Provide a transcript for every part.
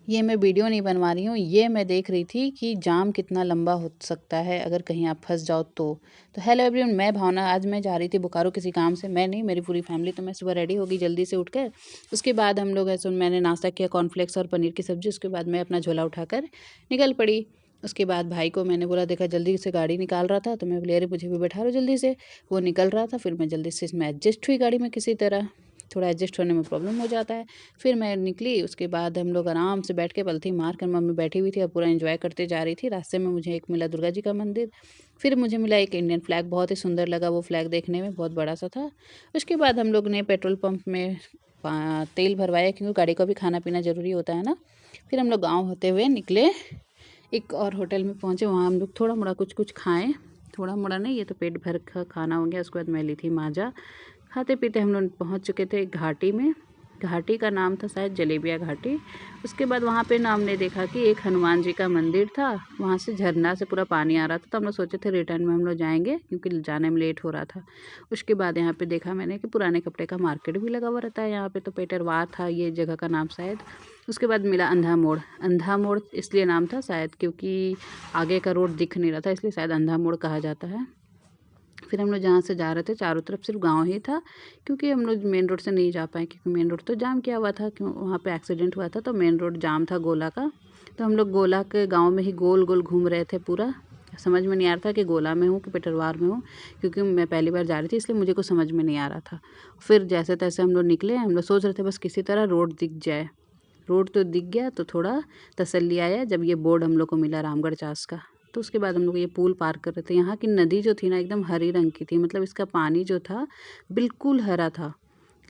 ये मैं वीडियो नहीं बनवा रही हूँ, ये मैं देख रही थी कि जाम कितना लंबा हो सकता है अगर कहीं आप फंस जाओ तो हेलो एवरीवन, मैं भावना। आज मैं जा रही थी बोकारो किसी काम से, मैं नहीं मेरी पूरी फैमिली। तो मैं सुबह रेडी हो गई जल्दी से उठकर। उसके बाद हम लोग ऐसे मैंने नाश्ता किया, कॉर्नफ्लेक्स और पनीर की सब्ज़ी। उसके बाद मैं अपना झोला उठाकर निकल पड़ी। उसके बाद भाई को मैंने बोला, देखा जल्दी से गाड़ी निकाल रहा था तो मैं बोली अरे मुझे भी बैठा लो जल्दी से। वो निकल रहा था, फिर मैं जल्दी से इसमें एडजस्ट हुई गाड़ी में। किसी तरह थोड़ा एडजस्ट होने में प्रॉब्लम हो जाता है। फिर मैं निकली। उसके बाद हम लोग आराम से बैठ के पलथी मार कर, मम्मी बैठी हुई थी और पूरा एंजॉय करते जा रही थी। रास्ते में मुझे एक मिला दुर्गा जी का मंदिर, फिर मुझे मिला एक इंडियन फ्लैग, बहुत ही सुंदर लगा वो फ्लैग देखने में, बहुत बड़ा सा था। उसके बाद हम लोग ने पेट्रोल पंप में तेल भरवाया, क्योंकि गाड़ी को भी खाना पीना ज़रूरी होता है ना। फिर हम लोग गाँव होते हुए निकले, एक और होटल में पहुँचे। वहाँ हम लोग थोड़ा मोड़ा कुछ कुछ खाएँ, थोड़ा मोड़ा नहीं, ये तो पेट भर का खाना हो गया। उसके बाद मैं ली थी माजा। खाते पीते हम लोग पहुँच चुके थे एक घाटी में। घाटी का नाम था शायद जलेबिया घाटी। उसके बाद वहाँ पे ना हमने देखा कि एक हनुमान जी का मंदिर था, वहाँ से झरना से पूरा पानी आ रहा था। तो हम लोग सोचे थे रिटर्न में हम लोग जाएंगे, क्योंकि जाने में लेट हो रहा था। उसके बाद यहाँ पे देखा मैंने कि पुराने कपड़े का मार्केट भी लगा हुआ रहता है यहाँ पे। तो पेटरवार था ये जगह का नाम शायद। उसके बाद मिला अंधा मोड़। अंधा मोड़ इसलिए नाम था शायद क्योंकि आगे का रोड दिख नहीं रहा था, इसलिए शायद अंधा मोड़ कहा जाता है। फिर हम लोग जहाँ से जा रहे थे चारों तरफ सिर्फ गांव ही था, क्योंकि हम लोग मेन रोड से नहीं जा पाए, क्योंकि मेन रोड तो जाम किया हुआ था, क्यों वहाँ पे एक्सीडेंट हुआ था। तो मेन रोड जाम था गोला का। तो हम लोग गोला के गांव में ही गोल गोल घूम रहे थे पूरा। समझ में नहीं आ रहा था कि गोला में हूँ कि पेटरवार में हूँ, क्योंकि मैं पहली बार जा रही थी, इसलिए मुझे कुछ समझ में नहीं आ रहा था। फिर जैसे तैसे हम लोग निकले। हम लोग सोच रहे थे बस किसी तरह रोड दिख जाए। रोड तो दिख गया तो थोड़ा तसल्ली आया जब ये बोर्ड हम लोग को मिला रामगढ़ चास का। तो उसके बाद हम लोग ये पुल पार कर रहे थे। यहाँ की नदी जो थी ना एकदम हरी रंग की थी, मतलब इसका पानी जो था बिल्कुल हरा था।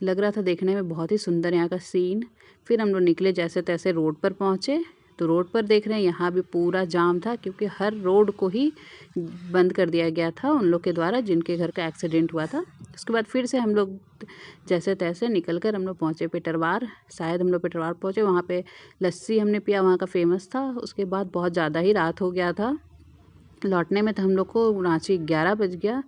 लग रहा था देखने में बहुत ही सुंदर यहाँ का सीन। फिर हम लोग निकले, जैसे तैसे रोड पर पहुँचे। तो रोड पर देख रहे हैं यहाँ भी पूरा जाम था, क्योंकि हर रोड को ही बंद कर दिया गया था उन लोग के द्वारा जिनके घर का एक्सीडेंट हुआ था। उसके बाद फिर से हम लोग जैसे तैसे निकल कर हम लोग पहुँचे पेटरवार। शायद हम लोग पेटरवार पहुँचे, वहाँ पे लस्सी हमने पिया, वहाँ का फेमस था। उसके बाद बहुत ज़्यादा ही रात हो गया था। लौटने में तो हम लोग को रांची 11 बज गया।